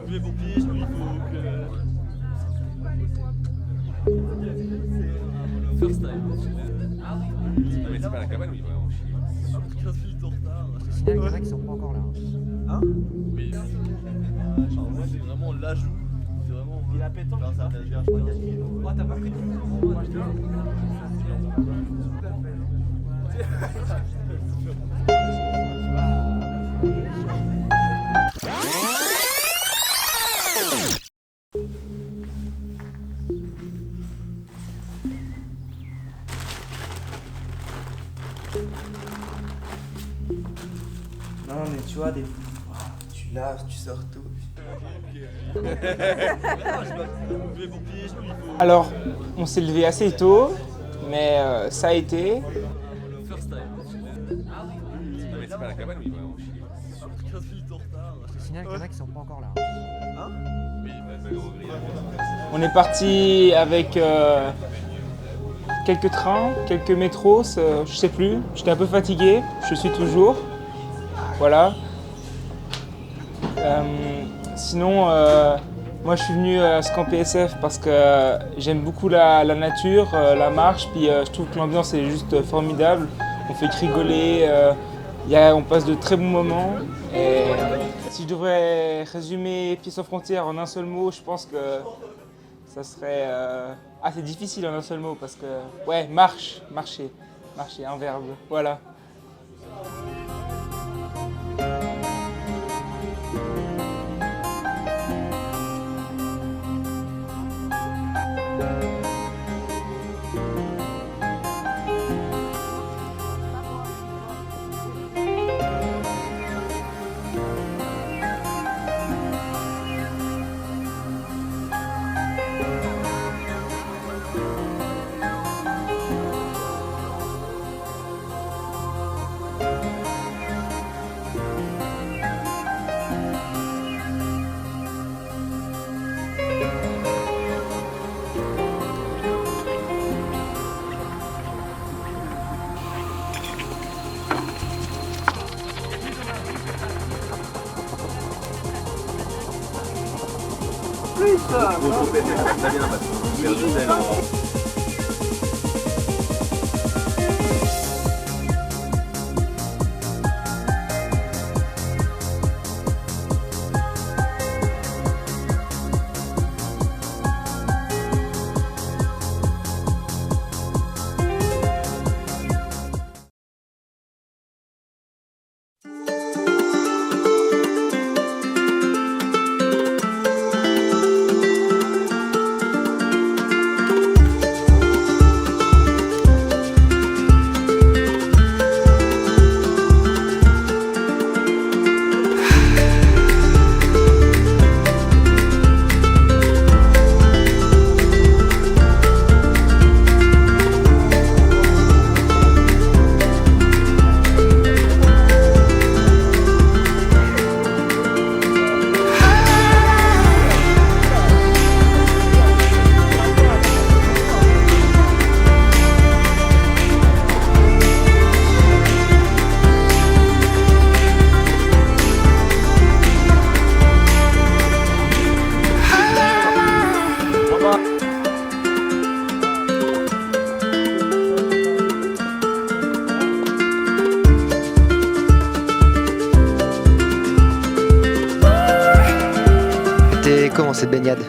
Les pompiers, il faut que... First time. Mais c'est pas la cabane où il va en chier. 15 minutes en retard. Je signale qu'il y en a qui sont pas encore là. Hein? Oui. Alors moi c'est vraiment l'ajout. C'est vraiment... Il a pétant. Oh t'as pas pris de... Moi je Non mais tu vois, tu laves, tu sors tout. Les pompiers, il faut... Alors, on s'est levé assez tôt, mais ça a été. First time. Mais c'est pas la cabane où il va en chier. 15 minutes en retard. Je signale qu'il y en a qui sont pas encore là. Hein? Oui, bah, gros gris. On est parti avec quelques trains, quelques métros, je sais plus. J'étais un peu fatigué, je suis toujours. Voilà. Sinon, moi je suis venu à ce camp PSF parce que j'aime beaucoup la nature, la marche, puis je trouve que l'ambiance est juste formidable. On fait que rigoler, on passe de très bons moments. Et si je devrais résumer Pieds sans frontières en un seul mot, je pense que ça serait assez difficile en un seul mot parce que, ouais, marcher, un verbe, voilà. Comment cette baignade?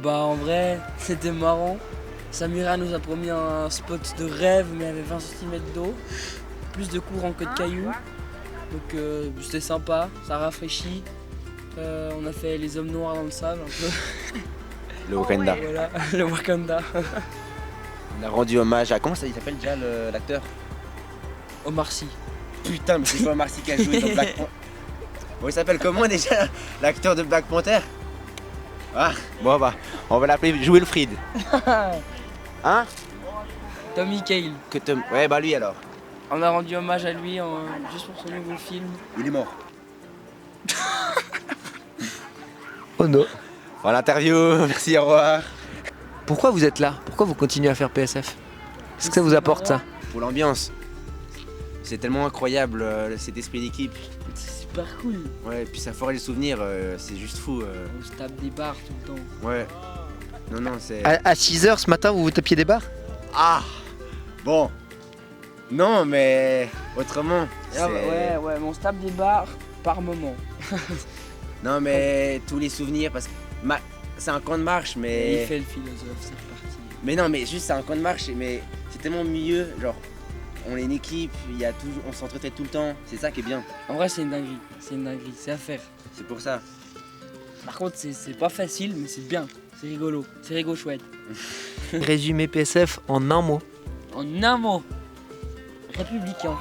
En vrai, c'était marrant. Samira nous a promis un spot de rêve, mais avec 20 cm d'eau, plus de courant que de cailloux. Donc c'était sympa, ça rafraîchit. On a fait les hommes noirs dans le sable un peu. Le Wakanda. Voilà, le Wakanda. On a rendu hommage à... Comment ça il s'appelle déjà l'acteur? Omar Sy. Putain, mais c'est pas Omar Sy qui a joué dans Black Panther. Bon, il s'appelle comment déjà l'acteur de Black Panther? Ah, bon bah, on va l'appeler Wilfried. Hein? Tommy Cale. Ouais bah lui alors. On a rendu hommage à lui juste pour son nouveau film. Il est mort. Oh non. Bon l'interview, merci, au revoir. Pourquoi vous êtes là? Pourquoi vous continuez à faire PSF? Qu'est-ce que ça vous apporte ça? Pour l'ambiance. C'est tellement incroyable cet esprit d'équipe. super cool. Ouais, et puis ça forge les souvenirs, c'est juste fou. On se tape des barres tout le temps. Ouais. Non, c'est... À 6h ce matin, vous vous tapiez des barres? Ah! Bon. Non, mais autrement. Ah, c'est- ouais, mais on se tape des barres par moment. Non, mais tous les souvenirs, parce que c'est un camp de marche, Il mais... fait le philosophe, c'est reparti. Mais non, mais juste c'est un camp de marche, mais c'est tellement mieux, genre... On est une équipe, on s'entretient tout le temps, c'est ça qui est bien. En vrai, c'est une dinguerie, c'est à faire. C'est pour ça. Par contre, c'est pas facile, mais c'est bien, c'est rigolo, c'est rigolo chouette. Résumé PSF en un mot. En un mot, républicain.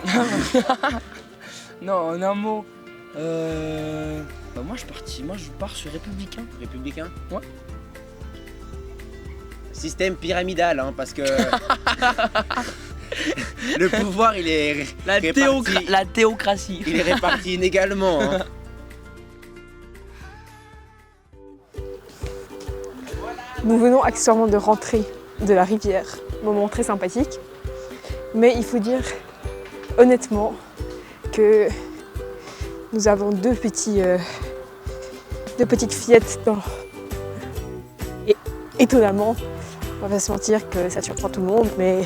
Non, en un mot, moi je pars sur républicain. Républicain? Ouais. Système pyramidal, hein, parce que... Le pouvoir, il est réparti, La théocratie. il est réparti inégalement. Hein. Nous venons accessoirement de rentrer de la rivière, moment très sympathique. Mais il faut dire honnêtement que nous avons deux petites fillettes dans... Et étonnamment, on va pas se mentir que ça surprend tout le monde, mais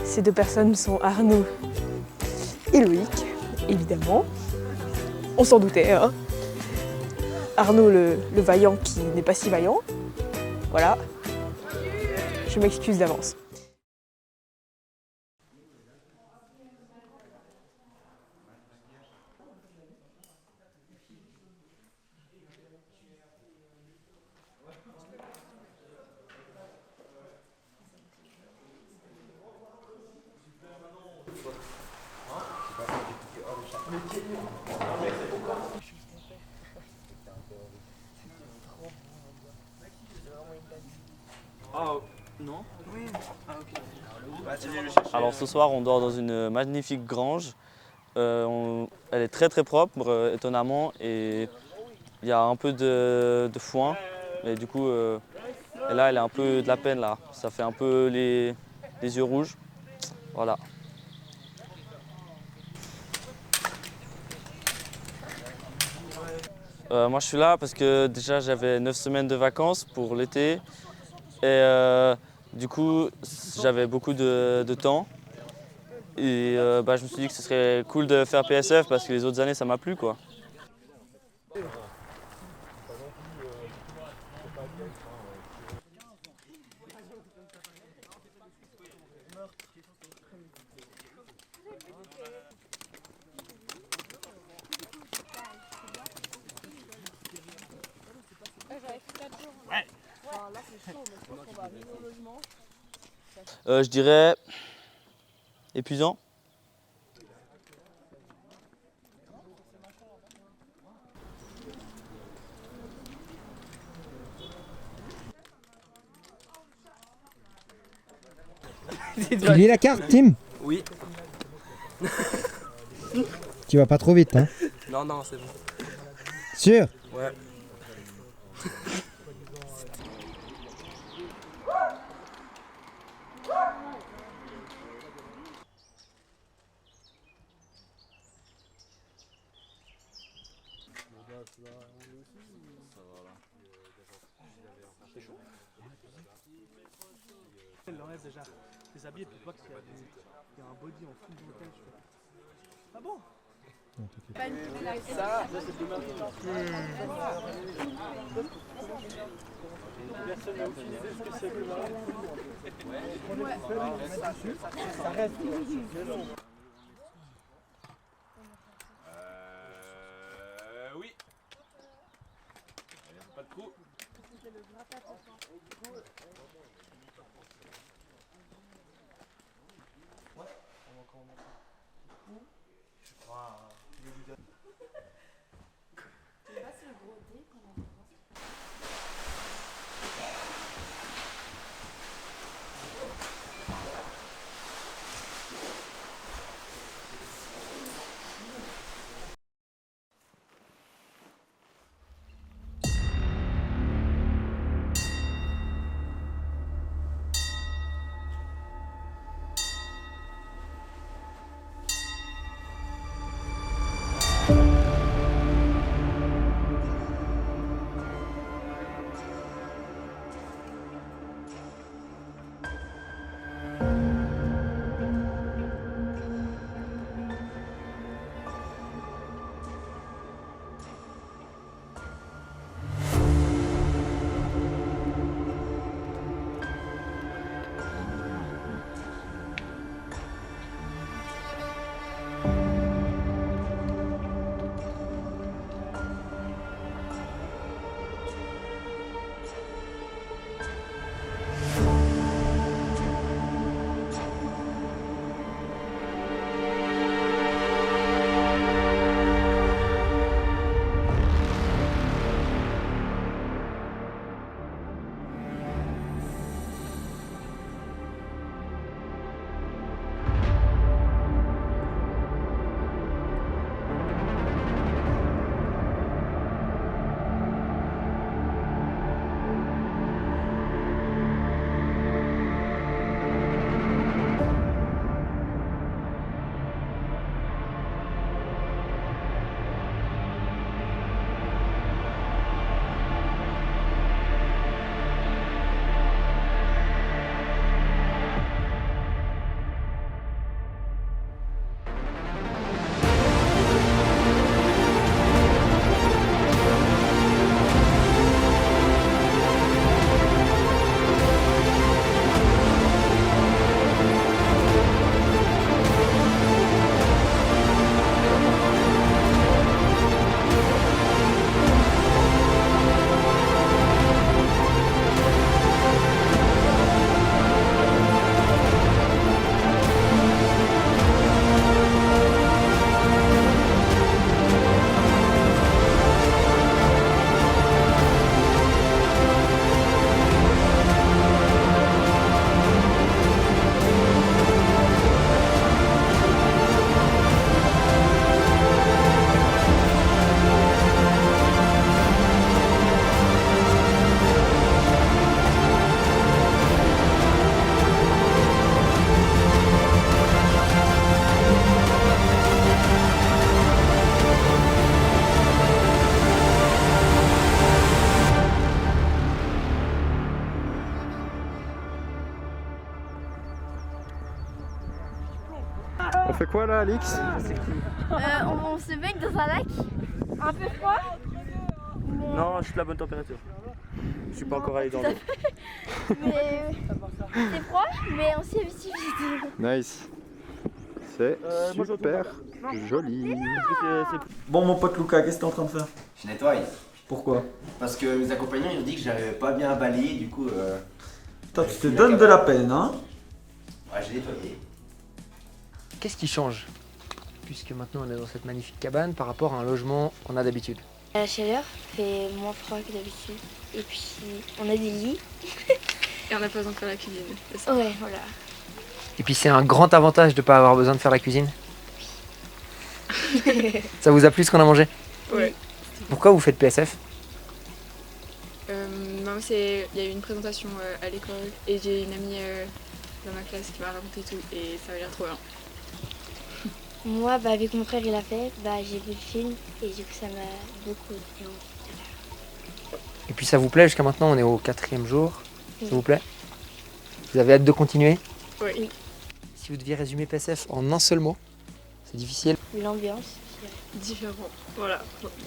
ces deux personnes sont Arnaud et Loïc, évidemment. On s'en doutait, hein. Arnaud le vaillant qui n'est pas si vaillant. Voilà. Je m'excuse d'avance. Alors ce soir, on dort dans une magnifique grange. Elle est très très propre, étonnamment, et il y a un peu de foin. Et du coup, et là, elle a un peu de la peine là. Ça fait un peu les yeux rouges. Voilà. Moi, je suis là parce que déjà, j'avais 9 semaines de vacances pour l'été. Et du coup, j'avais beaucoup de temps. Et je me suis dit que ce serait cool de faire PSF parce que les autres années, ça m'a plu, quoi. Je dirais épuisant. Tu lis la carte, Tim? Oui. Tu vas pas trop vite, hein? Non, c'est bon. Sûr? Ouais. Elle l'enlève déjà. Les habits, et puis tu vois qu'il y a un body en full bretelle. Ah bon? Ça c'est de personne n'a utilisé spécialement. Ça reste. Oui. Pas de trou. fait quoi là, Alix? On se baigne dans un lac un peu froid. Non, je suis de la bonne température. Je suis pas encore allé dans l'eau. Mais c'est froid, mais on s'y habitue vite. Nice. C'est super joli. Bon, mon pote Lucas, qu'est-ce que t'es en train de faire? Je nettoie. Pourquoi? Parce que mes accompagnants ils ont dit que j'avais pas bien balayé, du coup. Putain, tu te donnes de la peine, hein? Ouais, j'ai nettoyé. Qu'est-ce qui change, puisque maintenant on est dans cette magnifique cabane, par rapport à un logement qu'on a d'habitude? La chaleur fait moins froid que d'habitude. Et puis on a des lits. Et on n'a pas besoin de faire la cuisine. Ouais, voilà. Et puis c'est un grand avantage de ne pas avoir besoin de faire la cuisine. Ça vous a plu ce qu'on a mangé? Ouais. Pourquoi vous faites PSF? Il y a eu une présentation à l'école et j'ai une amie dans ma classe qui m'a raconté tout et ça avait l'air trop bien. Moi, vu que mon frère il l'a fait, j'ai vu le film et du coup ça m'a beaucoup donné envie de le faire. Et puis ça vous plaît jusqu'à maintenant? On est au 4e jour. Ça vous plaît? Vous avez hâte de continuer? Oui. Si vous deviez résumer PSF en un seul mot, c'est difficile. L'ambiance. Différent, voilà,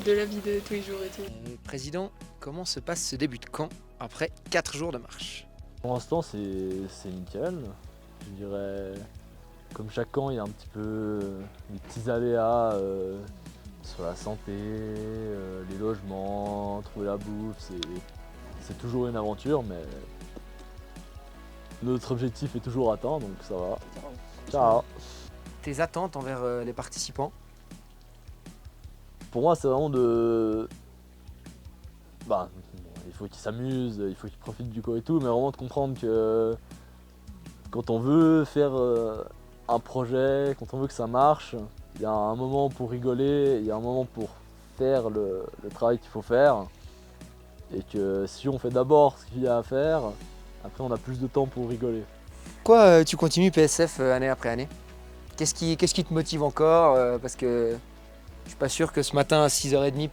de la vie de tous les jours et tout. Président, comment se passe ce début de camp après 4 jours de marche? Pour l'instant, c'est nickel. Je dirais, comme chaque camp, il y a un petit peu des petits aléas sur la santé, les logements, trouver la bouffe. C'est toujours une aventure, mais notre objectif est toujours atteint, donc ça va. Ciao. Tes attentes envers les participants? Pour moi, c'est vraiment de... il faut qu'ils s'amusent, il faut qu'ils profitent du corps et tout, mais vraiment de comprendre que quand on veut faire un projet, quand on veut que ça marche, il y a un moment pour rigoler, il y a un moment pour faire le travail qu'il faut faire. Et que si on fait d'abord ce qu'il y a à faire, après on a plus de temps pour rigoler. Pourquoi tu continues PSF année après année? Qu'est-ce qui te motive encore? Parce que je suis pas sûr que ce matin à 6h30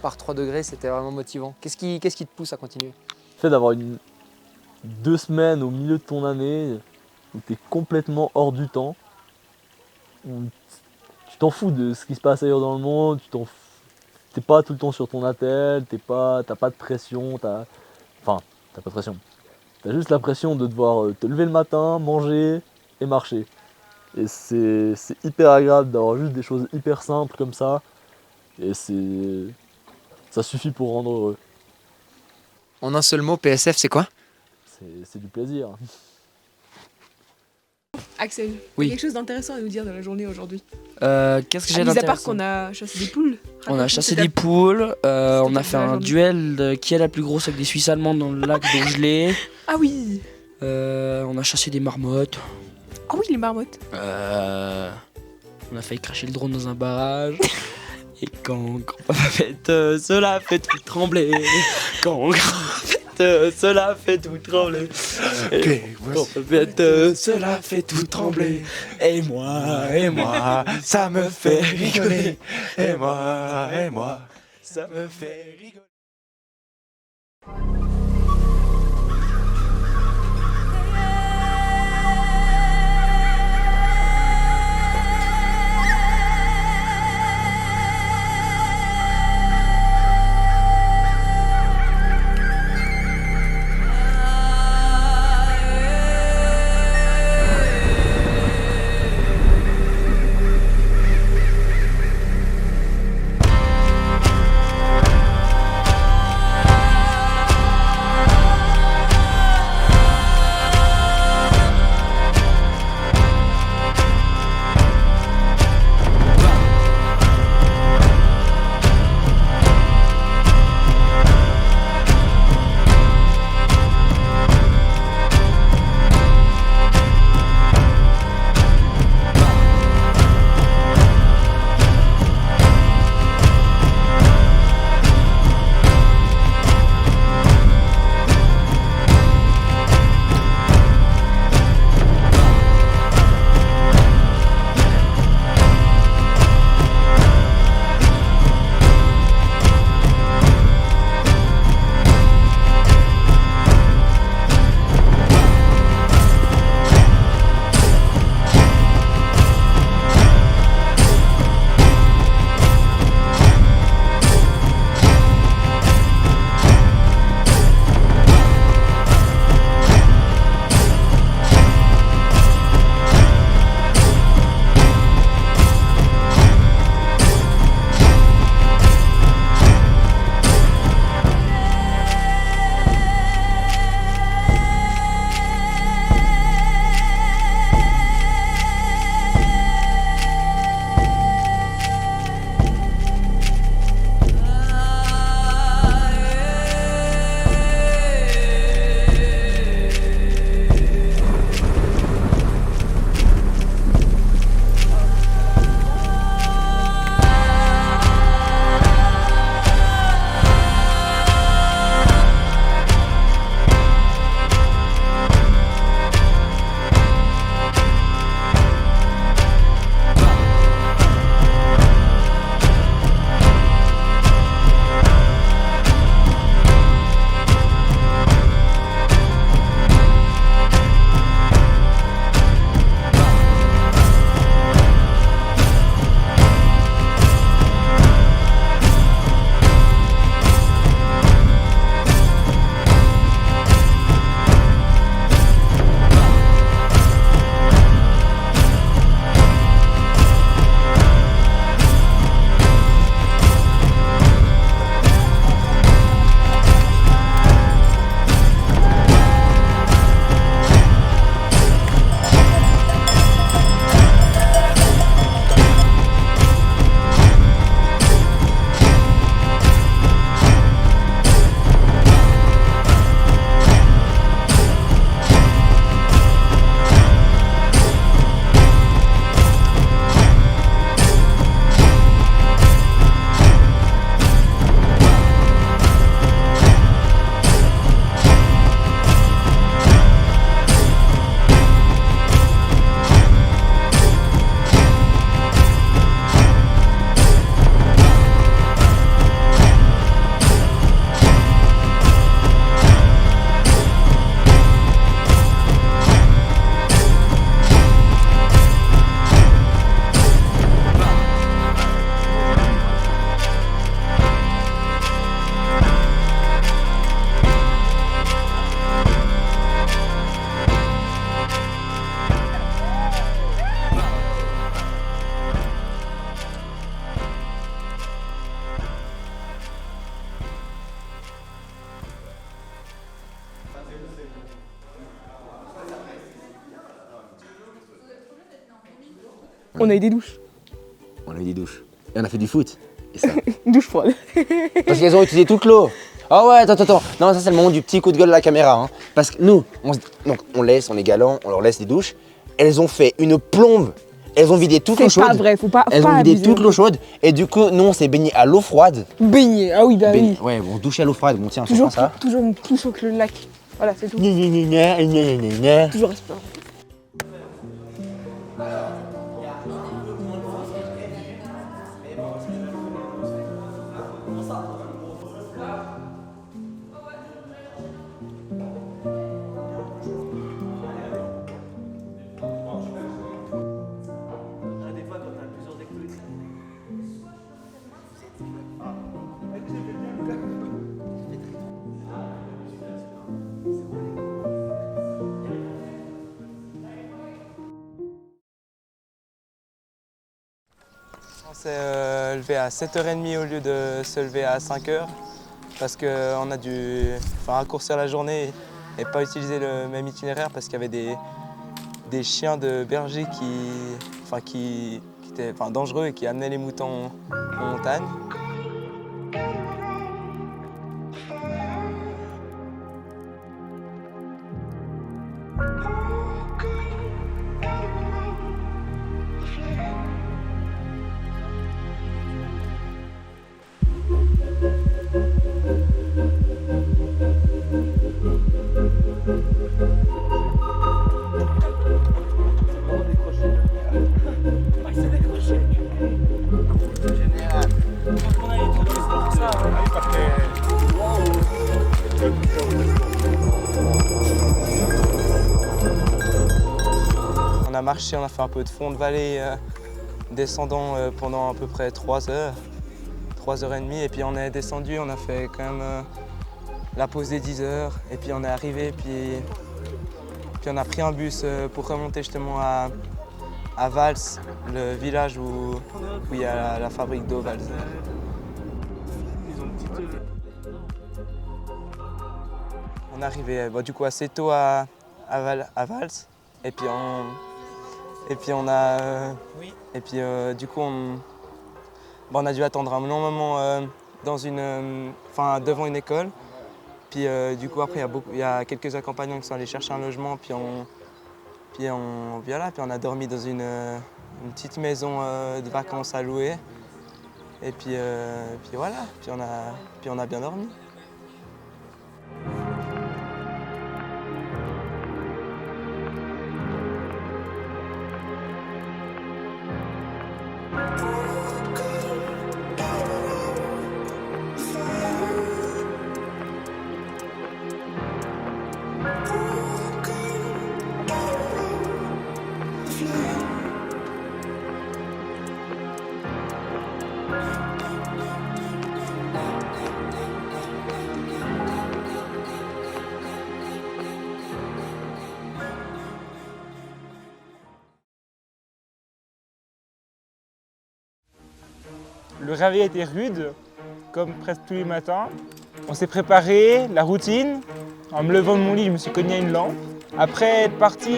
par 3 degrés c'était vraiment motivant. Qu'est-ce qui te pousse à continuer? Le fait d'avoir 2 semaines au milieu de ton année où tu es complètement hors du temps, où tu t'en fous de ce qui se passe ailleurs dans le monde, t'es pas tout le temps sur ton attel, t'as pas de pression, t'as pas de pression. T'as juste la pression de devoir te lever le matin, manger et marcher. Et c'est hyper agréable d'avoir juste des choses hyper simples comme ça. Et ça suffit pour rendre heureux. En un seul mot, PSF c'est quoi? C'est du plaisir. Axel, oui. Quelque chose d'intéressant à nous dire de la journée aujourd'hui? Qu'est-ce que j'ai d'intéressant? À part d'intéressant? qu'on a chassé des poules. On a chassé des poules, on a fait un duel de qui est la plus grosse avec des Suisses allemandes dans le lac d'eau gelée. Ah oui. On a chassé des marmottes. Ah oui, les marmottes. On a failli cracher le drone dans un barrage. Et quand grand-papa cela fait tout trembler. Quand grand-papa cela fait tout trembler. Et quand cela fait tout trembler. Et moi, ça me fait rigoler. Et moi, ça me fait rigoler. On a eu des douches. On a eu des douches. Et on a fait du foot. Et ça. Une douche froide. Parce qu'elles ont utilisé toute l'eau. Ah ouais, attends. Non, ça c'est le moment du petit coup de gueule à la caméra. Hein. Parce que nous, on est galants, on leur laisse des douches. Elles ont fait une plombe. Elles ont vidé toute l'eau chaude. C'est pas vrai, faut pas. Elles ont vidé toute l'eau chaude. Et du coup, nous on s'est baigné à l'eau froide. Baigné, ah oui, bah oui. Ouais, bon, doucher à l'eau froide, bon tiens, c'est Toujours, ça. toujours plus chaud que le lac. Voilà, c'est tout. Toujours respirer. On s'est levé à 7h30 au lieu de se lever à 5h parce qu'on a dû raccourcir la journée et pas utiliser le même itinéraire parce qu'il y avait des chiens de berger qui étaient dangereux et qui amenaient les moutons en montagne. On a marché, on a fait un peu de fond de vallée descendant pendant à peu près 3 heures, 3h30 et puis on est descendu, on a fait quand même la pause des 10 heures et puis on est arrivé puis on a pris un bus pour remonter justement à Vals, le village où il y a la fabrique d'eau Vals. On est arrivé du coup assez tôt à Vals et puis du coup on a dû attendre un long moment devant une école. Puis du coup après il y a quelques accompagnants qui sont allés chercher un logement puis on a dormi dans une petite maison de vacances à louer. Et puis voilà, puis on a bien dormi. Le réveil était rude, comme presque tous les matins. On s'est préparé, la routine. En me levant de mon lit, je me suis cogné à une lampe. Après être parti,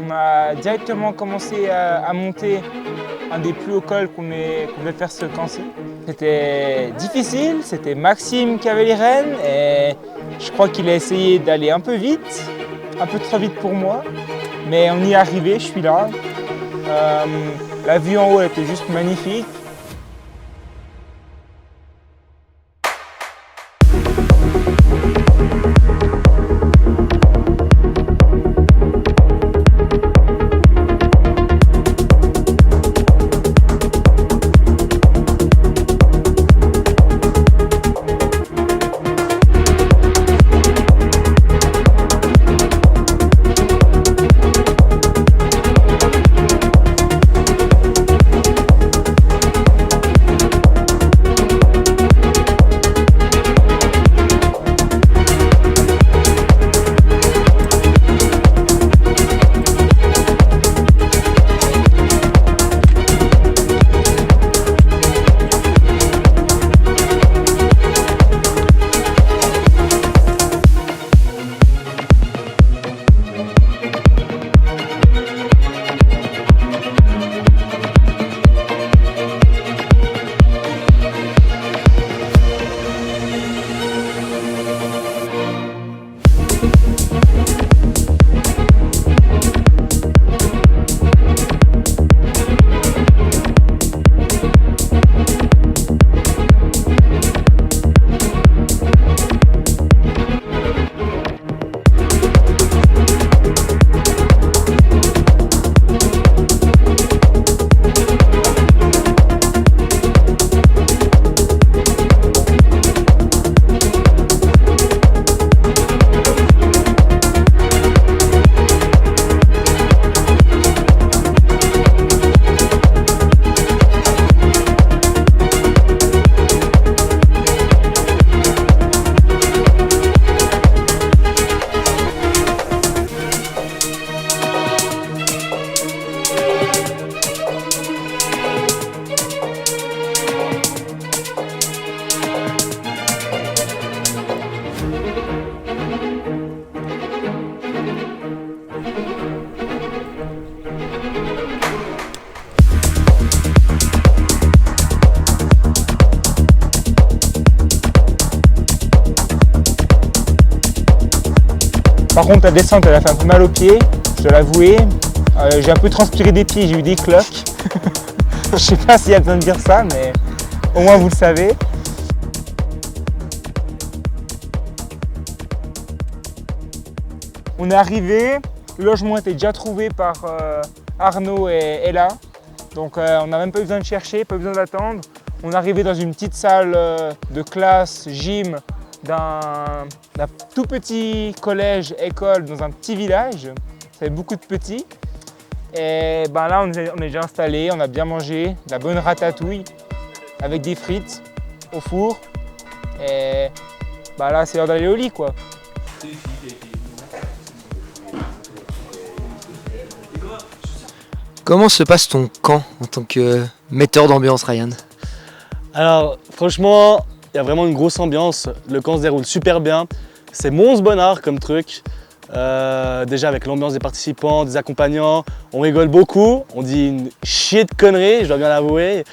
on a directement commencé à monter un des plus hauts cols qu'on devait faire ce camp-ci. C'était difficile, c'était Maxime qui avait les rênes et je crois qu'il a essayé d'aller un peu vite, un peu trop vite pour moi. Mais on y est arrivé, je suis là. La vue en haut était juste magnifique. Par contre, la descente, elle a fait un peu mal aux pieds, je dois l'avouer. J'ai un peu transpiré des pieds, j'ai eu des cloques. Je sais pas s'il y a besoin de dire ça, mais au moins vous le savez. On est arrivé, le logement était déjà trouvé par Arnaud et Ella. Donc on n'a même pas eu besoin de chercher, pas eu besoin d'attendre. On est arrivé dans une petite salle de classe, gym, d'un tout petit collège, école, dans un petit village. Ça fait beaucoup de petits. Et ben là, on est déjà installé, on a bien mangé, de la bonne ratatouille avec des frites au four. Et ben là, c'est l'heure d'aller au lit, quoi. Comment se passe ton camp en tant que metteur d'ambiance, Ryan? Alors franchement, il y a vraiment une grosse ambiance. Le camp se déroule super bien. C'est monstre bonnard comme truc. Déjà avec l'ambiance des participants, des accompagnants, on rigole beaucoup. On dit une chier de conneries, je dois bien l'avouer.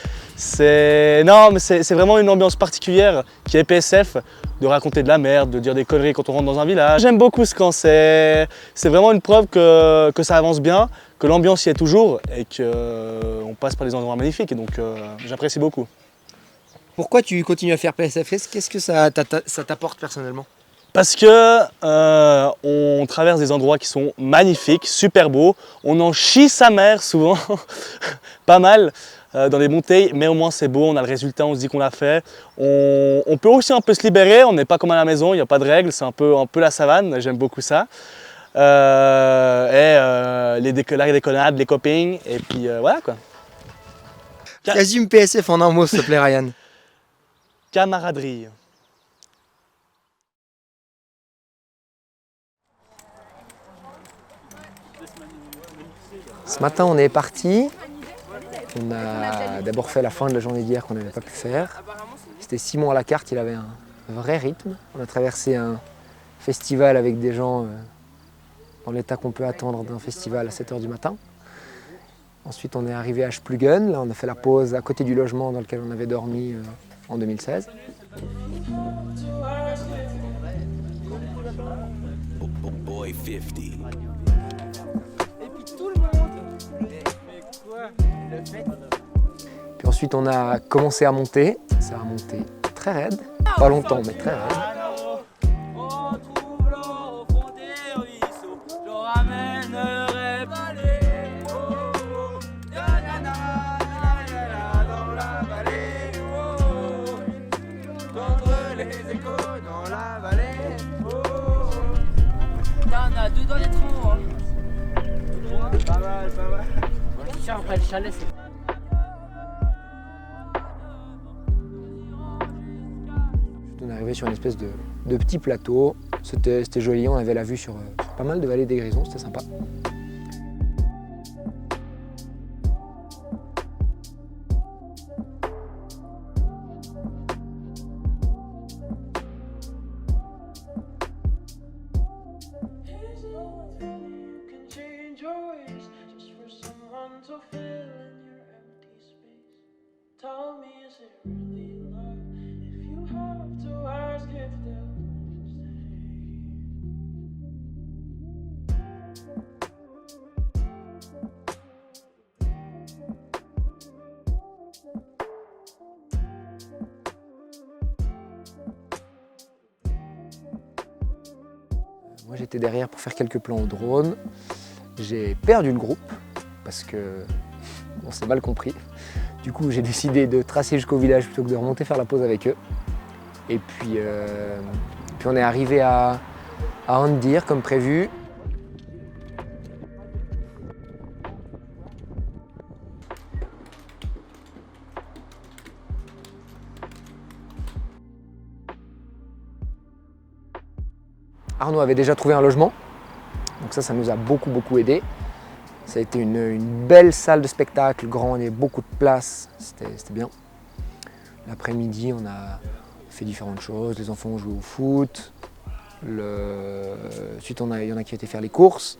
Non, mais c'est vraiment une ambiance particulière qui est PSF, de raconter de la merde, de dire des conneries quand on rentre dans un village. J'aime beaucoup ce camp, c'est vraiment une preuve que ça avance bien, que l'ambiance y est toujours et qu'on passe par des endroits magnifiques. Et donc j'apprécie beaucoup. Pourquoi tu continues à faire PSF? Qu'est-ce que ça t'apporte personnellement? Parce que on traverse des endroits qui sont magnifiques, super beaux. On en chie sa mère souvent, pas mal, dans les montées, mais au moins c'est beau, on a le résultat, on se dit qu'on l'a fait. On peut aussi un peu se libérer, on n'est pas comme à la maison, il n'y a pas de règles, c'est un peu la savane, j'aime beaucoup ça. La déconnade, les copings, et puis voilà quoi. Résume PSF en un mot, s'il te plaît, Ryan. Camaraderie. Ce matin, on est parti. On a d'abord fait la fin de la journée d'hier qu'on n'avait pas pu faire. C'était Simon à la carte, il avait un vrai rythme. On a traversé un festival avec des gens dans l'état qu'on peut attendre d'un festival à 7 h du matin. Ensuite, on est arrivé à Splugen. Là, on a fait la pause à côté du logement dans lequel on avait dormi en 2016. Puis ensuite, on a commencé à monter. Ça a monté très raide. Pas longtemps, mais très raide. On a deux dans les troncs. Pas mal, pas mal. Tiens, après le chalet, c'est... On est arrivé sur une espèce de petit plateau. C'était joli, on avait la vue sur pas mal de vallées des Grisons, c'était sympa. Moi j'étais derrière pour faire quelques plans au drone. J'ai perdu le groupe parce que on s'est mal compris. Du coup j'ai décidé de tracer jusqu'au village plutôt que de remonter faire la pause avec eux. Et puis on est arrivé à Andir comme prévu. Arnaud avait déjà trouvé un logement, donc ça nous a beaucoup aidé. Ça a été une belle salle de spectacle, grande et beaucoup de place, c'était bien. L'après-midi, on a fait différentes choses, les enfants ont joué au foot. Ensuite, il y en a qui étaient faire les courses.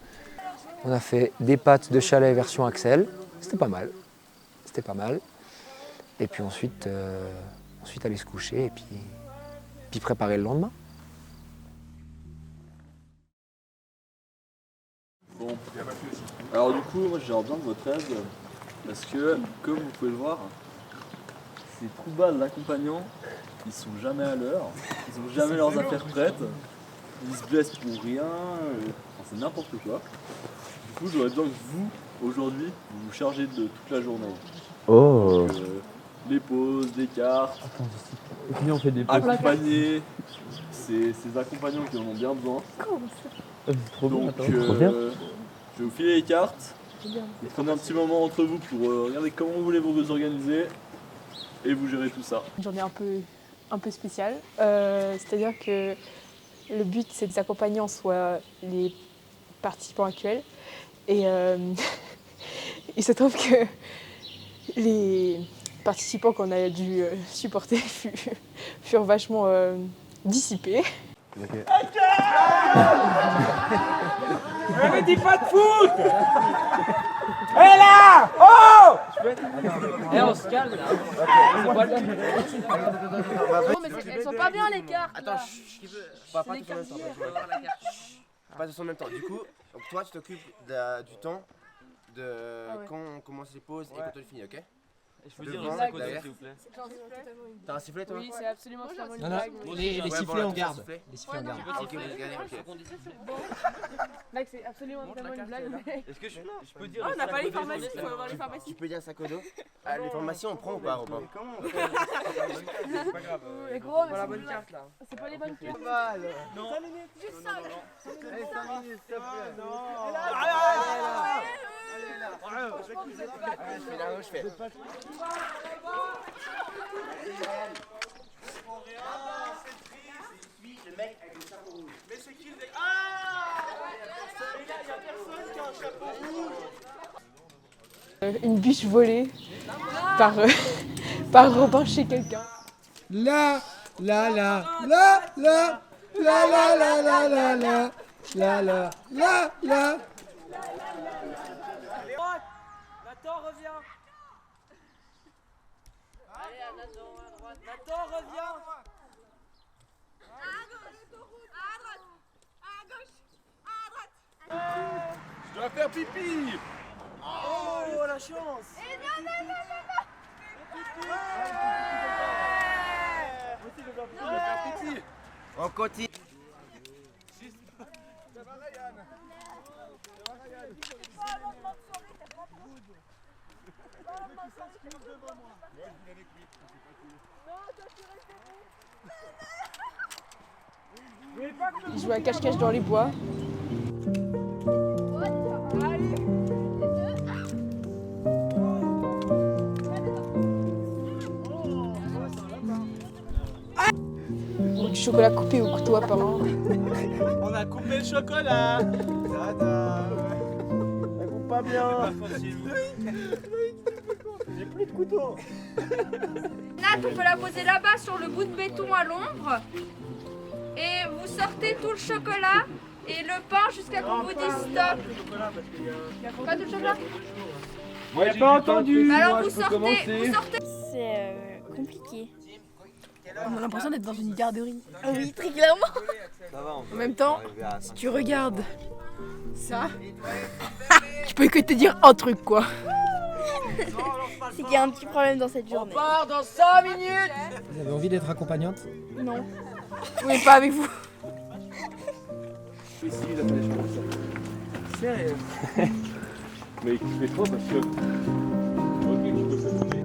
On a fait des pâtes de chalet version Axel, c'était pas mal. Et puis ensuite aller se coucher et puis préparer le lendemain. coup, moi j'aurais besoin de votre aide parce que, comme vous pouvez le voir, ces trous balles d'accompagnants, ils sont jamais à l'heure, ils ont jamais leurs affaires prêtes, ils se blessent pour rien, enfin, c'est n'importe quoi. Du coup, j'aurais besoin que vous, aujourd'hui, vous vous chargez de toute la journée. Oh. Donc, les pauses, les cartes, accompagner ces accompagnants qui en ont bien besoin. Donc, je vais vous filer les cartes. Vous prenez un petit moment entre vous pour regarder comment vous voulez vous organiser et vous gérez tout ça. Une journée un peu spéciale, c'est-à-dire que le but c'est que les accompagnants soient les participants actuels et il se trouve que les participants qu'on a dû supporter furent vachement dissipés. Okay. Mais dis pas de foot. Hé là. Oh. Eh, on se calme là. Non mais elles sont pas bien les cartes. Attends, pas tous en même temps. Pas tous en même temps. Du coup, donc toi tu t'occupes du temps de quand on commence les pauses et quand on finit, ok? Je peux dire un sac s'il vous plaît. T'as un sifflet toi? Oui, c'est absolument totalement une Non, blague. les sifflets on garde. Les sifflets on garde. Ah, ok, vous gagnez, ok. Mec, c'est absolument totalement une blague. Est-ce que je peux dire Oh, on n'a pas les pharmacies, il faut avoir les pharmacies. Tu peux dire un sac au dos? Les formations on prend ou pas, Robin? Comment on fait? C'est pas grave. Mais gros, mais la c'est bonne une carte là. C'est pas les bonnes cartes. Non. 5 minutes, juste 5. Allez, 5 minutes, s'il te plaît. Non. Je fais là, je fais. Le mec avec le chapeau rouge. Mais c'est qui le mec? Ah! Il y a personne qui a un chapeau rouge. Une biche volée par Robin chez quelqu'un. La la la la la la la la la la la la la la la. Nathan revient. Allez, Nathan, à droite. Nathan revient. Je dois faire pipi. Oh, la chance. On continue. Il jouait à cache-cache dans les bois. Du chocolat coupé au couteau à pain. On a coupé le chocolat. Ça coupe pas bien. J'ai plus de couteau. Nat, on peut la poser là-bas sur le bout de béton à l'ombre. Et vous sortez tout le chocolat et le pain jusqu'à qu'on vous dise stop. Pas tout le chocolat? Moi j'ai pas entendu. Alors vous sortez. C'est compliqué. On a l'impression d'être dans une garderie. Oui, très clairement. En même temps, si tu regardes ça, je peux que te dire un truc quoi. C'est qu'il y a un petit problème dans cette journée. On part dans 5 minutes. Vous avez envie d'être accompagnante? Non. Oui, pas avec vous. Ici, il a fait les choses. Sérieux? Mais il fait trop parce que. Ok, tu peux faire tomber.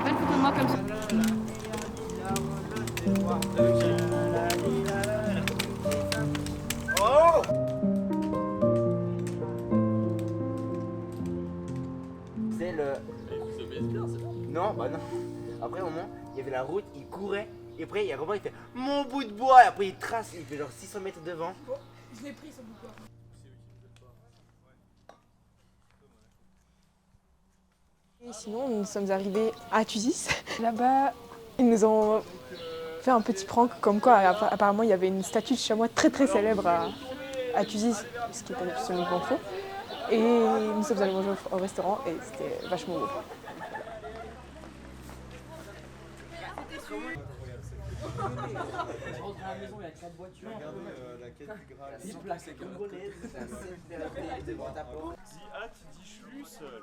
Fais une photo de moi comme ça. C'est le. Non, bah non. Après, au moment, il y avait la route, il courait. Et après, il y a Robin, il fait mon bout de bois. Et après, il trace, il fait genre 600 mètres devant. Je l'ai pris ce bout de bois. Et sinon, nous sommes arrivés à Thusis. Là-bas, ils nous ont fait un petit prank comme quoi apparemment il y avait une statue de chamois très très célèbre à Thusis, ce qui est absolument faux. Et nous sommes allés manger au restaurant et c'était vachement beau. Je rentre à la maison, il y a 4 voitures. Regardez la quête du Graal. 10 places, c'est la Dis hâte, dis Schlüssel.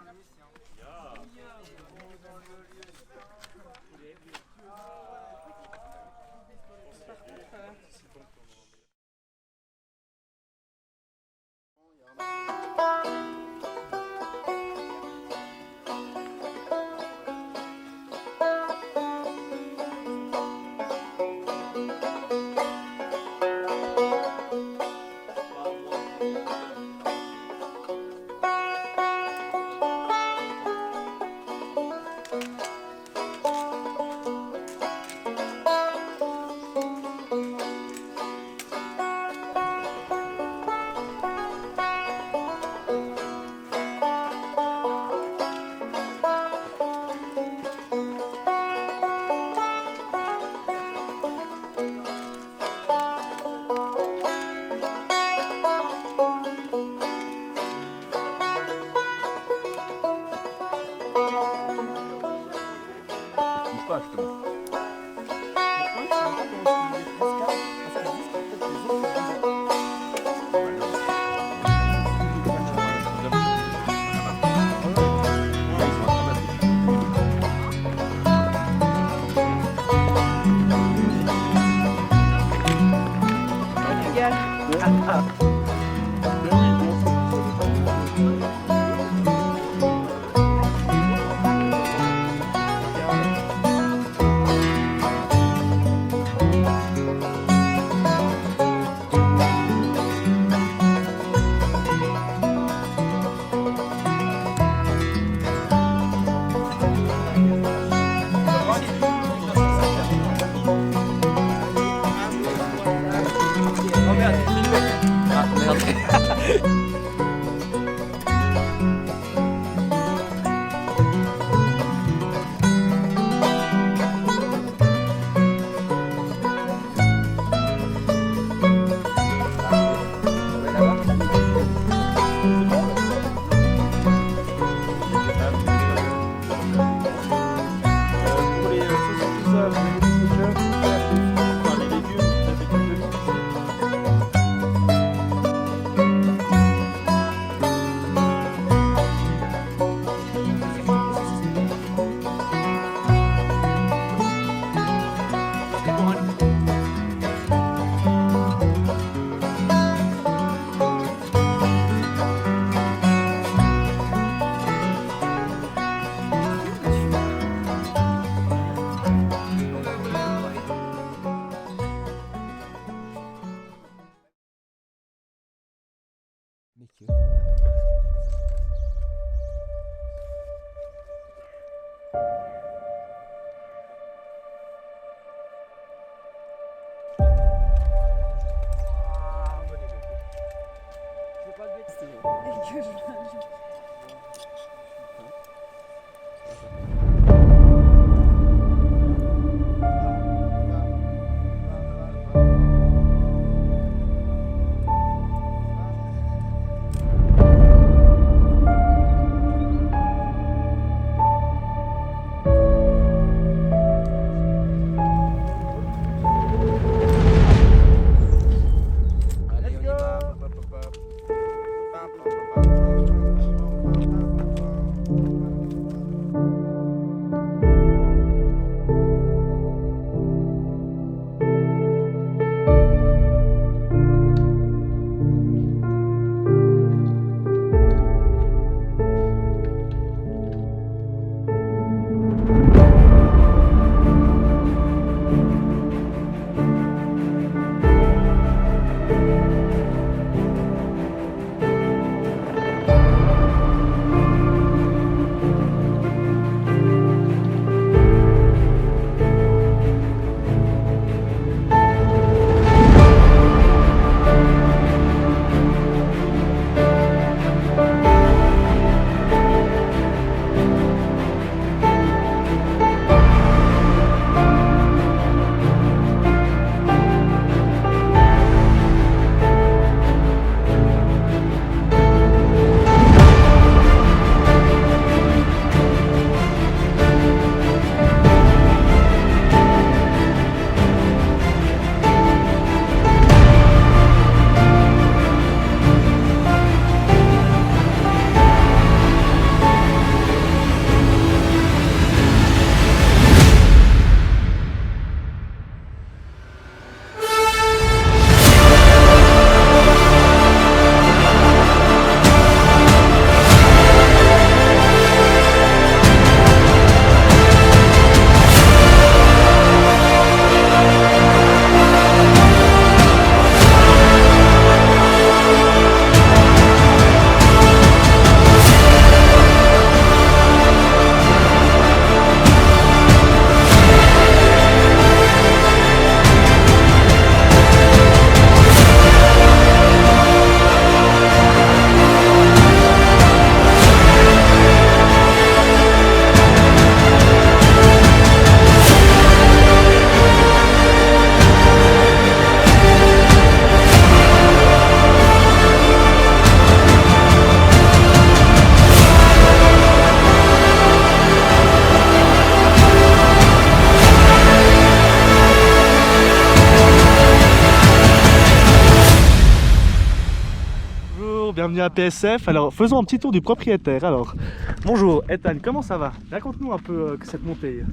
bienvenue à PSF. Alors faisons un petit tour du propriétaire. Alors, bonjour Ethan, comment ça va? Raconte-nous un peu cette montée.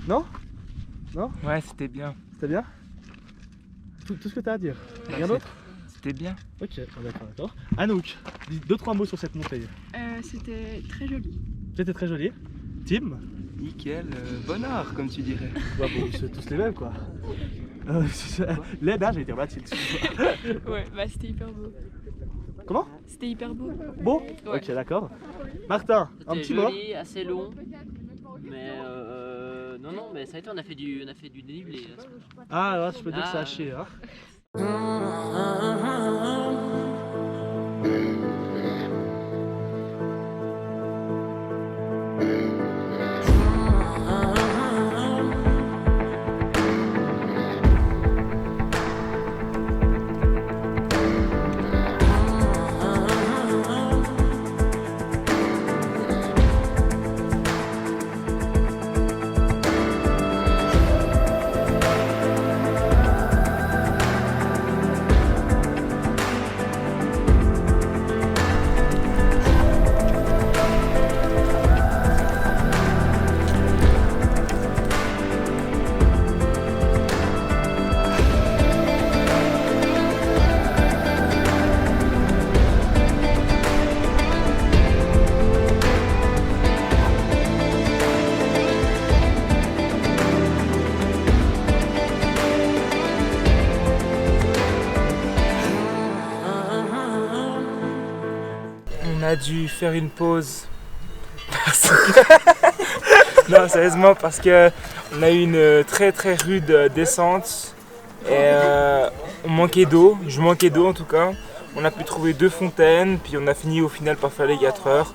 Non? Non? Ouais, c'était bien. C'était bien? Tout ce que tu as à dire. Rien d'autre? C'était bien. Ok, d'accord. Anouk, dis 2-3 mots sur cette montée. C'était très joli. C'était très joli. Tim? Nickel, bonheur comme tu dirais. Ouais, bon, c'est tous les mêmes quoi. L'aide, j'ai été Mathilde. Ouais, bah c'était hyper beau. Comment? C'était hyper beau. Beau? Ouais. Ok, d'accord. Martin, un petit mot? C'était joli, assez long. Mais non, mais ça a été, on a fait du dénivelé. Ah, ouais, je peux dire que ça a chié. Hein. On a dû faire une pause. Non, sérieusement, parce que on a eu une très rude descente et on manquait d'eau. Je manquais d'eau en tout cas. On a pu trouver 2 fontaines, puis on a fini au final par faire les 4 heures.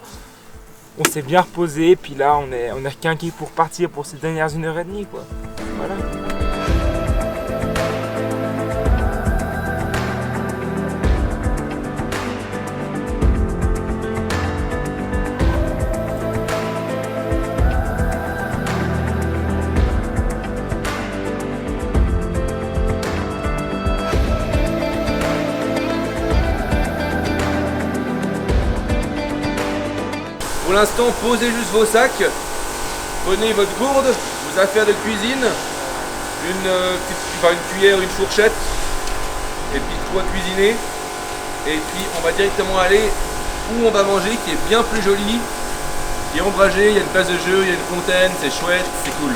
On s'est bien reposé, puis là on est requinqué pour partir pour ces dernières 1h30 quoi. Voilà. Pour l'instant, posez juste vos sacs, prenez votre gourde, vos affaires de cuisine, une cuillère, une fourchette, et puis quoi cuisiner. Et puis on va directement aller où on va manger, qui est bien plus joli, qui est ombragé, il y a une place de jeu, il y a une fontaine, c'est chouette, c'est cool.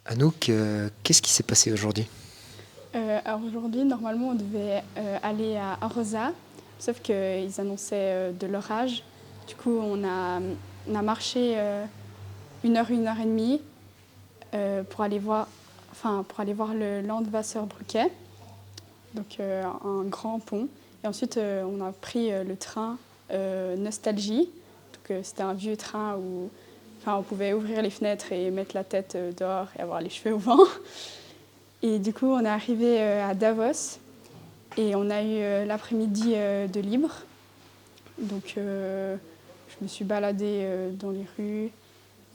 Anouk, qu'est-ce qui s'est passé aujourd'hui? Alors aujourd'hui, normalement, on devait aller à Arosa, sauf qu'ils annonçaient de l'orage. Du coup, on a marché 1 heure et demie pour aller voir le Landwasserbrücke, donc un grand pont. Et ensuite, on a pris le train Nostalgie. Donc c'était un vieux train où on pouvait ouvrir les fenêtres et mettre la tête dehors et avoir les cheveux au vent. Et du coup, on est arrivé à Davos et on a eu l'après-midi de libre. Donc, je me suis baladée dans les rues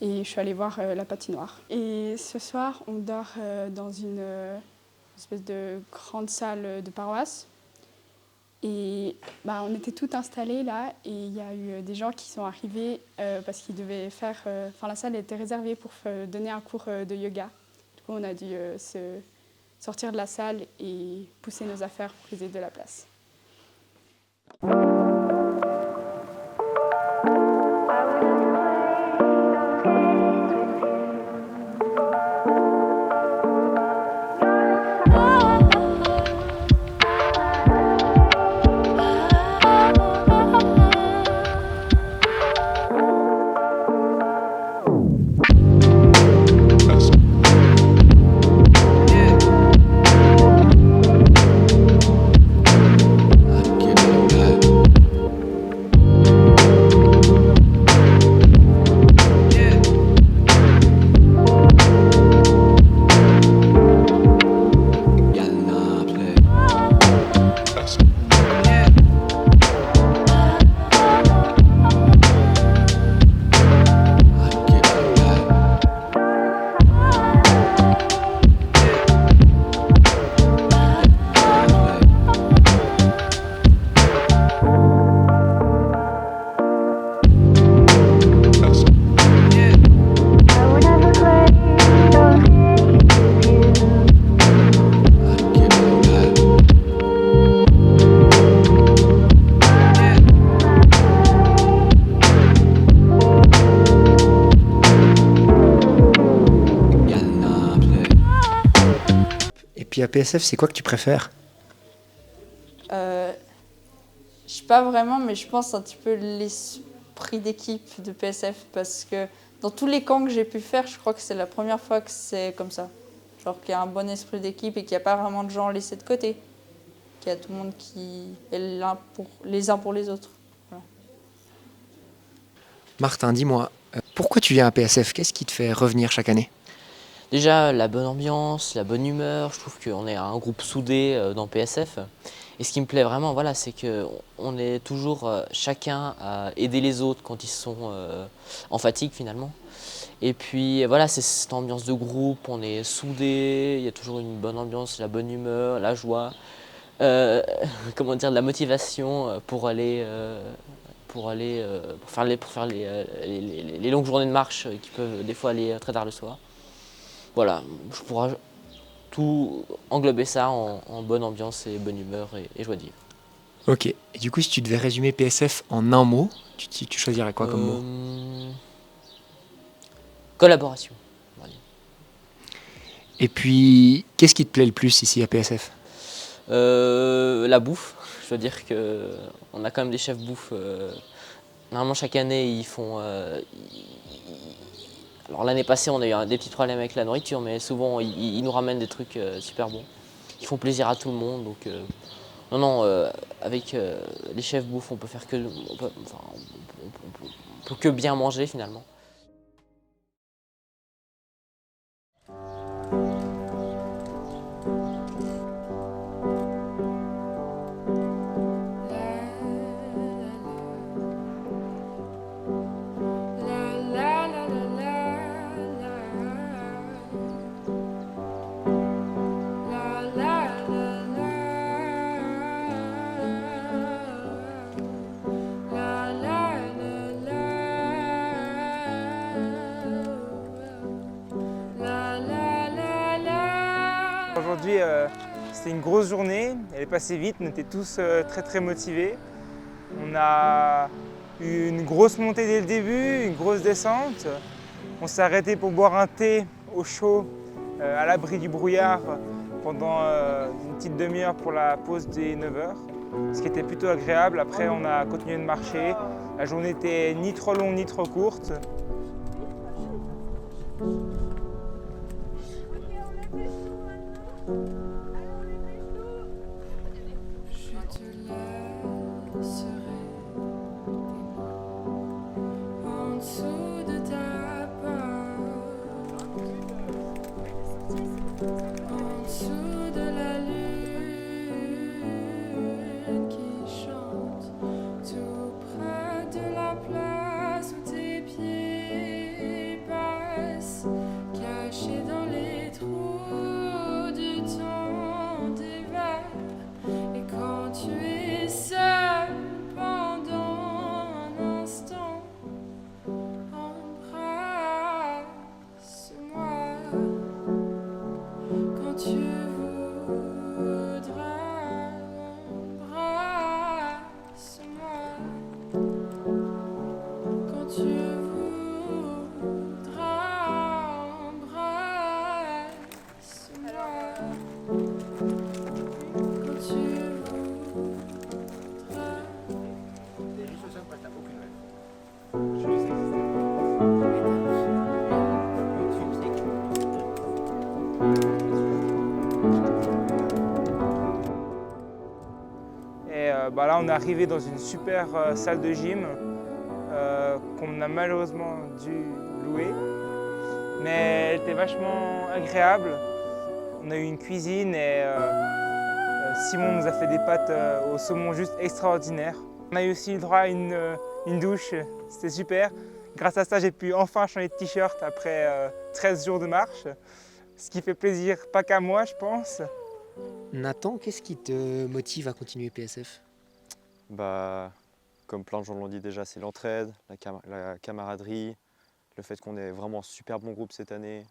et je suis allée voir la patinoire. Et ce soir, on dort dans une espèce de grande salle de paroisse. Et on était toutes installées là et il y a eu des gens qui sont arrivés parce qu'ils devaient faire... la salle était réservée pour donner un cours de yoga. Du coup, on a dû sortir de la salle et pousser nos affaires pour qu'ils aient de la place. à PSF, c'est quoi que tu préfères? Je sais pas vraiment, mais je pense un petit peu l'esprit d'équipe de PSF parce que dans tous les camps que j'ai pu faire, je crois que c'est la première fois que c'est comme ça. Genre qu'il y a un bon esprit d'équipe et qu'il n'y a pas vraiment de gens laissés de côté. Qu'il y a tout le monde qui est les uns pour les autres. Voilà. Martin, dis-moi, pourquoi tu viens à PSF? Qu'est-ce qui te fait revenir chaque année? Déjà, la bonne ambiance, la bonne humeur. Je trouve qu'on est un groupe soudé dans PSF. Et ce qui me plaît vraiment, voilà, c'est qu'on est toujours chacun à aider les autres quand ils sont en fatigue finalement. Et puis voilà, c'est cette ambiance de groupe, on est soudés, il y a toujours une bonne ambiance, la bonne humeur, la joie, comment dire, de la motivation pour faire les longues journées de marche qui peuvent des fois aller très tard le soir. Voilà, je pourrais tout englober ça en bonne ambiance et bonne humeur et joie de vivre. Ok, et du coup, si tu devais résumer PSF en un mot, tu choisirais quoi comme mot? Collaboration. Voilà. Et puis, qu'est-ce qui te plaît le plus ici à PSF? La bouffe. Je veux dire qu'on a quand même des chefs bouffe. Normalement, chaque année, ils font... Alors l'année passée, on a eu des petits problèmes avec la nourriture, mais souvent, ils nous ramènent des trucs super bons. Ils font plaisir à tout le monde. Donc, avec les chefs bouffe, on peut faire que... On peut que bien manger finalement. Aujourd'hui, c'était une grosse journée, elle est passée vite, on était tous très motivés. On a eu une grosse montée dès le début, une grosse descente. On s'est arrêté pour boire un thé au chaud, à l'abri du brouillard, pendant une petite demi-heure pour la pause des 9h, ce qui était plutôt agréable. Après, on a continué de marcher. La journée n'était ni trop longue ni trop courte. Là, on est arrivé dans une super salle de gym qu'on a malheureusement dû louer. Mais elle était vachement agréable. On a eu une cuisine et Simon nous a fait des pâtes au saumon juste extraordinaires. On a eu aussi le droit à une douche, c'était super. Grâce à ça, j'ai pu enfin changer de t-shirt après 13 jours de marche. Ce qui fait plaisir, pas qu'à moi, je pense. Nathan, qu'est-ce qui te motive à continuer PSF? Bah, comme plein de gens l'ont dit déjà, c'est l'entraide, la camaraderie, le fait qu'on ait vraiment un super bon groupe cette année,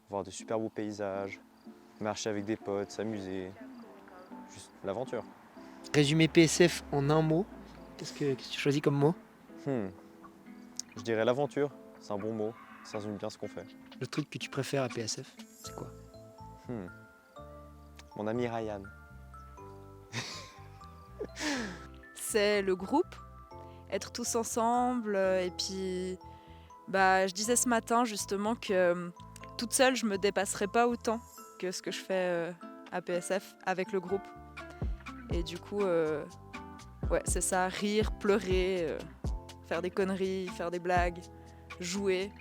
voir de super beaux paysages, marcher avec des potes, s'amuser, juste l'aventure. Résumer PSF en un mot, qu'est-ce que tu choisis comme mot? Je dirais l'aventure, c'est un bon mot, ça résume bien ce qu'on fait. Le truc que tu préfères à PSF, c'est quoi? Mon ami Ryan. C'est le groupe, être tous ensemble et puis je disais ce matin justement que toute seule je me dépasserais pas autant que ce que je fais à PSF avec le groupe. Et du coup, ouais, c'est ça, rire, pleurer, faire des conneries, faire des blagues, jouer,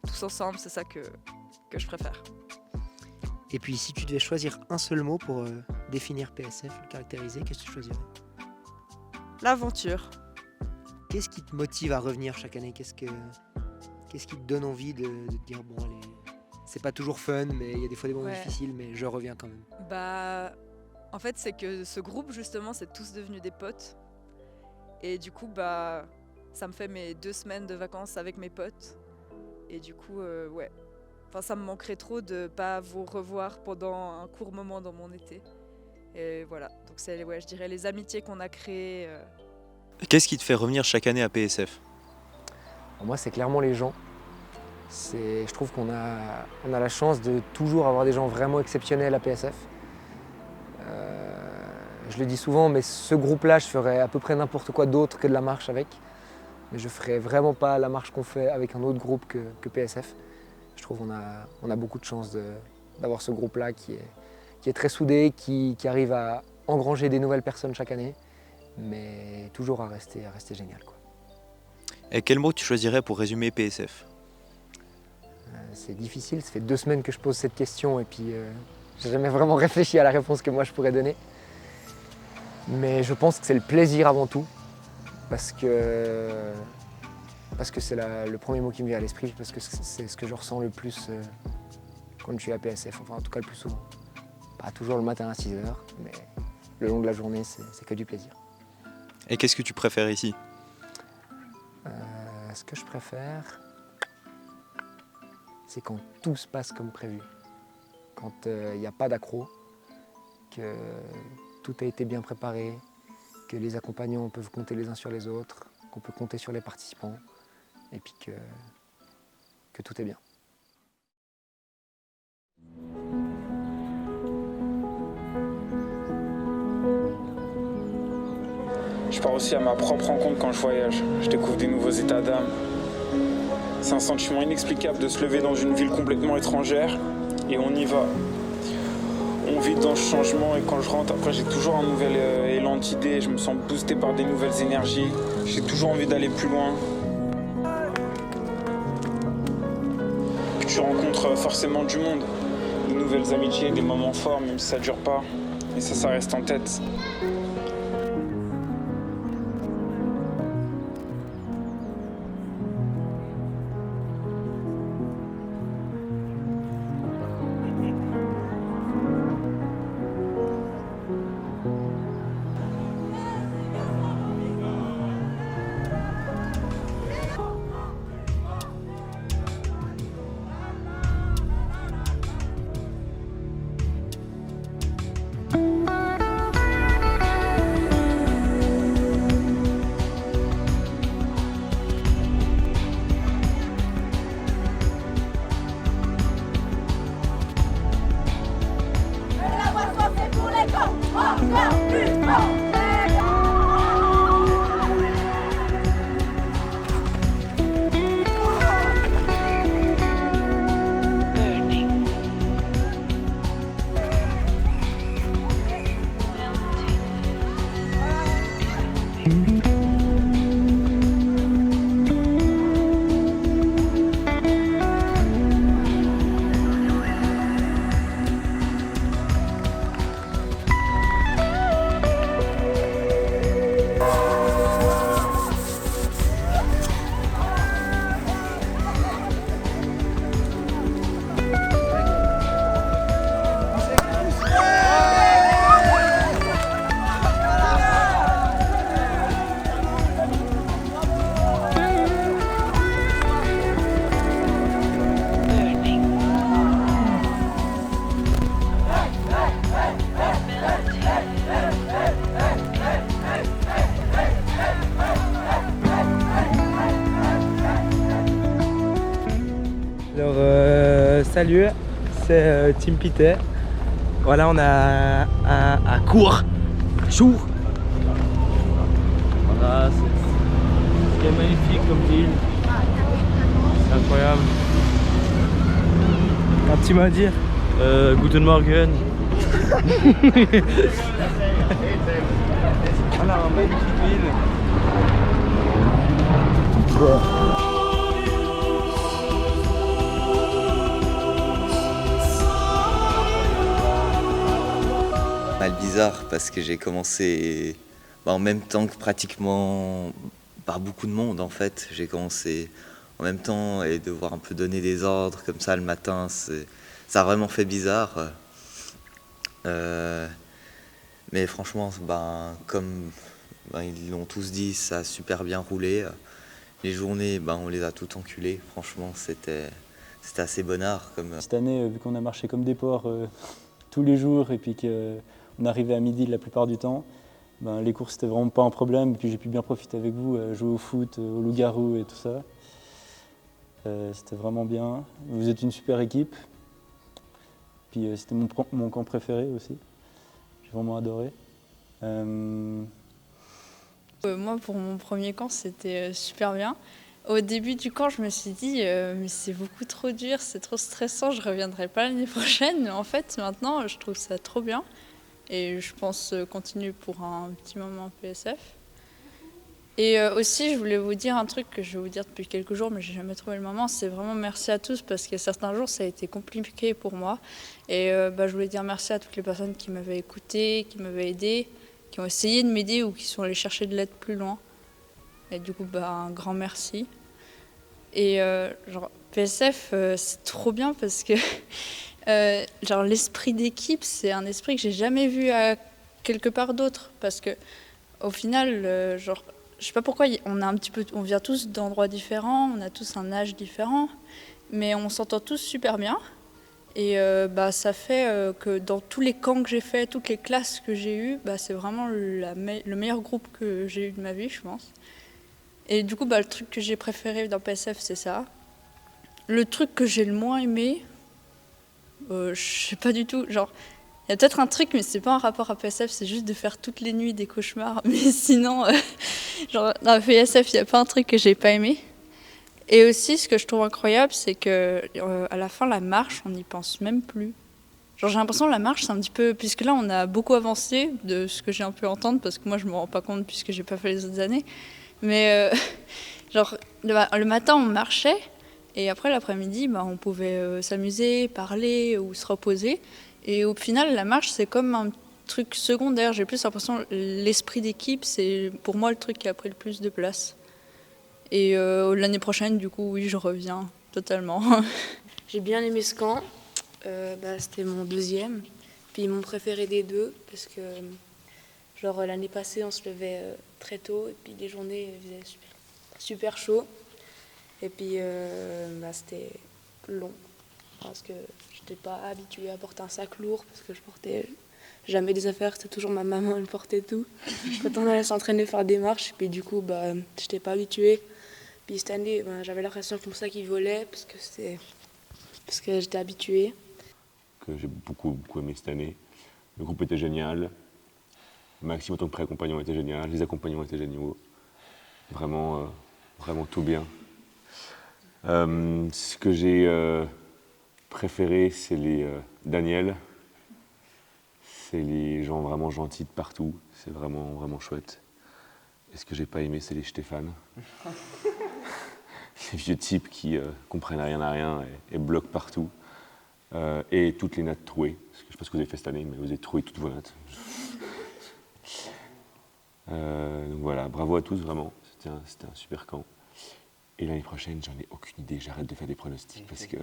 tous ensemble, c'est ça que je préfère. Et puis si tu devais choisir un seul mot pour définir PSF, le caractériser, qu'est-ce que tu choisirais? L'aventure. Qu'est-ce qui te motive à revenir chaque année? Qu'est-ce qui te donne envie de te dire bon allez, c'est pas toujours fun, mais il y a des fois des moments difficiles, mais je reviens quand même? En fait, c'est que ce groupe justement, c'est tous devenus des potes. Et du coup, ça me fait mes 2 semaines de vacances avec mes potes. Et du coup, ouais. Enfin, ça me manquerait trop de pas vous revoir pendant un court moment dans mon été. Et voilà. Donc c'est, ouais, je dirais les amitiés qu'on a créées. Qu'est-ce qui te fait revenir chaque année à PSF? Moi, c'est clairement les gens. Je trouve qu'on a la chance de toujours avoir des gens vraiment exceptionnels à PSF. Je le dis souvent, mais ce groupe-là, je ferais à peu près n'importe quoi d'autre que de la marche avec. Mais je ferais vraiment pas la marche qu'on fait avec un autre groupe que PSF. Je trouve qu'on a beaucoup de chance d'avoir ce groupe-là qui est très soudé, qui arrive à engranger des nouvelles personnes chaque année, mais toujours à rester génial, quoi. Et quel mot tu choisirais pour résumer PSF? C'est difficile, ça fait 2 semaines que je pose cette question et puis j'ai jamais vraiment réfléchi à la réponse que moi je pourrais donner. Mais je pense que c'est le plaisir avant tout, parce que c'est le premier mot qui me vient à l'esprit, parce que c'est ce que je ressens le plus quand je suis à PSF, enfin en tout cas le plus souvent. Pas toujours le matin à 6h, mais le long de la journée, c'est que du plaisir. Et qu'est-ce que tu préfères ici? Ce que je préfère, c'est quand tout se passe comme prévu. Quand il n'y a pas d'accro, que tout a été bien préparé, que les accompagnants peuvent compter les uns sur les autres, qu'on peut compter sur les participants, et puis que tout est bien. Je pars aussi à ma propre rencontre quand je voyage. Je découvre des nouveaux états d'âme. C'est un sentiment inexplicable de se lever dans une ville complètement étrangère et on y va. On vit dans ce changement et quand je rentre, après j'ai toujours un nouvel élan d'idées. Je me sens boosté par des nouvelles énergies. J'ai toujours envie d'aller plus loin. Puis tu rencontres forcément du monde. De nouvelles amitiés, des moments forts, même si ça dure pas. Et ça reste en tête. Alors, salut, c'est Tim Pité. Voilà, on a un cours. Chour. Voilà, c'est magnifique comme ville. C'est incroyable. Un petit mot à dire. Guten Morgen. Voilà, un magnifique ville. Mal bizarre parce que j'ai commencé en même temps que pratiquement beaucoup de monde en fait. J'ai commencé en même temps et devoir un peu donner des ordres comme ça le matin, ça a vraiment fait bizarre. Mais franchement, comme ils l'ont tous dit, ça a super bien roulé. Les journées, on les a toutes enculées. Franchement, c'était assez bonnard. Cette année, vu qu'on a marché comme des porcs tous les jours et puis qu'on arrivait à midi la plupart du temps, les courses c'était vraiment pas un problème. Et puis j'ai pu bien profiter avec vous, jouer au foot, au loup-garou et tout ça. C'était vraiment bien. Vous êtes une super équipe. Puis c'était mon camp préféré aussi. J'ai vraiment adoré. Moi, pour mon premier camp, c'était super bien. Au début du camp, je me suis dit mais c'est beaucoup trop dur, c'est trop stressant, je ne reviendrai pas l'année prochaine. Mais en fait, maintenant, je trouve ça trop bien. Et je pense continuer pour un petit moment en PSF. Et aussi, je voulais vous dire un truc que je vais vous dire depuis quelques jours, mais je n'ai jamais trouvé le moment. C'est vraiment merci à tous, parce que certains jours, ça a été compliqué pour moi. Et je voulais dire merci à toutes les personnes qui m'avaient écouté, qui m'avaient aidé, qui ont essayé de m'aider ou qui sont allés chercher de l'aide plus loin. Et du coup, un grand merci. Et PSF, c'est trop bien parce que l'esprit d'équipe, c'est un esprit que j'ai jamais vu à quelque part d'autre. Parce que au final, je sais pas pourquoi, on vient tous d'endroits différents, on a tous un âge différent, mais on s'entend tous super bien. Et ça fait que dans tous les camps que j'ai fait, toutes les classes que j'ai eues, c'est vraiment le meilleur groupe que j'ai eu de ma vie, je pense. Et du coup, le truc que j'ai préféré dans PSF, c'est ça. Le truc que j'ai le moins aimé, je sais pas du tout, il y a peut-être un truc, mais c'est pas un rapport à PSF, c'est juste de faire toutes les nuits des cauchemars. Mais sinon, dans PSF, il n'y a pas un truc que j'ai pas aimé. Et aussi, ce que je trouve incroyable, c'est que à la fin, la marche, on n'y pense même plus. J'ai l'impression que la marche, c'est un petit peu... Puisque là, on a beaucoup avancé de ce que j'ai un peu entendre, parce que moi, je me rends pas compte puisque j'ai pas fait les autres années. Mais le matin, on marchait, et après, l'après-midi, on pouvait s'amuser, parler ou se reposer. Et au final, la marche, c'est comme un truc secondaire. J'ai plus l'impression que l'esprit d'équipe, c'est pour moi le truc qui a pris le plus de place. Et l'année prochaine, du coup, oui, je reviens totalement. J'ai bien aimé ce camp. C'était mon deuxième. Puis mon préféré des deux, parce que l'année passée, on se levait très tôt. Et puis les journées, il faisait super chaud. Et puis c'était long. Parce que je n'étais pas habituée à porter un sac lourd, parce que je portais jamais des affaires, c'était toujours ma maman, elle portait tout. Quand on allait s'entraîner, faire des marches, et puis du coup, je n'étais pas habituée. Puis cette année, j'avais l'impression que mon sac il volait, parce que j'étais habituée. Que j'ai beaucoup aimé cette année. Le groupe était génial. Maxime en tant que pré-accompagnant était génial, les accompagnants étaient géniaux. Vraiment tout bien. Ce que j'ai préféré, c'est les Daniel. C'est les gens vraiment gentils de partout. C'est vraiment chouette. Et ce que j'ai pas aimé, c'est les Stéphane. Ces vieux types qui comprennent rien à rien et bloquent partout. Et toutes les nattes trouées. Parce que je sais pas ce que vous avez fait cette année, mais vous avez troué toutes vos nattes. Donc voilà, bravo à tous, vraiment. C'était un super camp. Et l'année prochaine, j'en ai aucune idée. J'arrête de faire des pronostics parce que...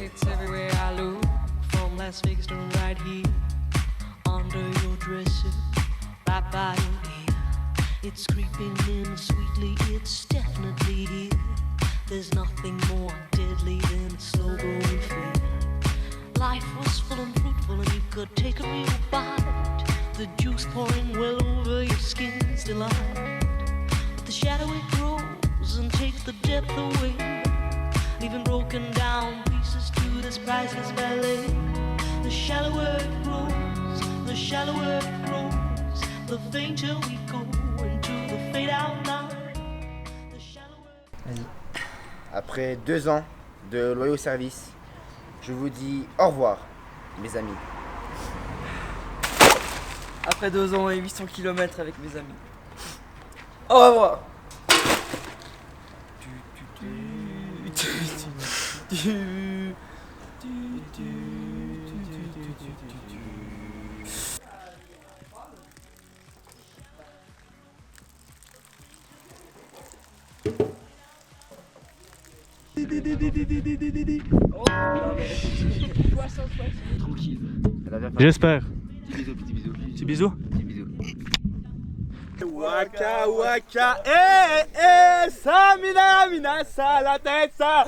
It's everywhere I look, from Las Vegas to right here, under your dresser, right by your ear. It's creeping in sweetly, it's definitely here. There's nothing more deadly than slow growing fear. Life was full and fruitful and you could take a real bite. The juice pouring well over your skin's delight. But the shadow it grows and takes the depth away, leaving broken down pieces to this priceless ballet. The shallower it grows, the shallower it grows, the fainter we go into the fade out line. Après 2 ans de loyaux service, je vous dis au revoir, mes amis. Après 2 ans et 800 km avec mes amis. Au revoir. J'espère. Petit bisou. Petit bisou. Petit bisou. Waka waka, eh, sa mina, sa la tête, sa.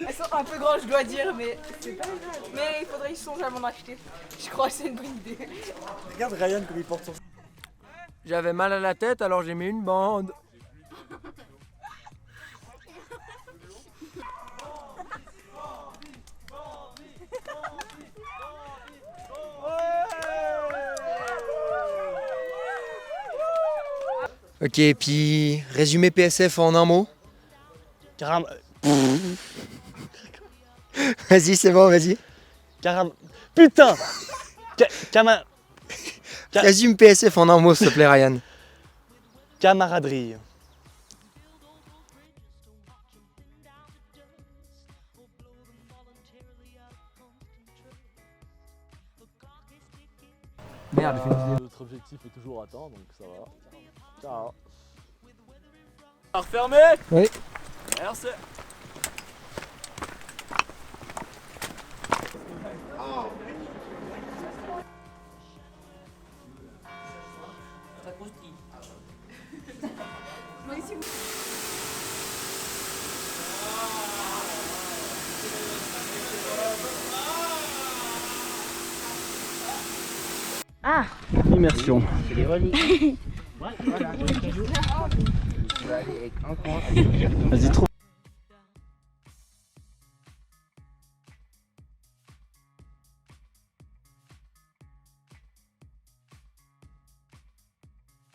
Elles sont un peu grandes, je dois dire, mais c'est pas grave. Mais il faudrait y songer à m'en acheter. Je crois que c'est une bonne idée. Regarde Ryan comme il porte son. J'avais mal à la tête, alors j'ai mis une bande. Ok, puis résumé PSF en un mot. Vas-y, c'est bon, vas-y. Putain. Résume PSF en un mot, s'il te plaît, Ryan. Camaraderie. Merde, j'ai fait une vidéo. Notre objectif est toujours atteint, donc ça va. Ciao. Refermé. Oui. Merci. Ah. Immersion. C'est les reliques. Voilà. Vas-y, trouve.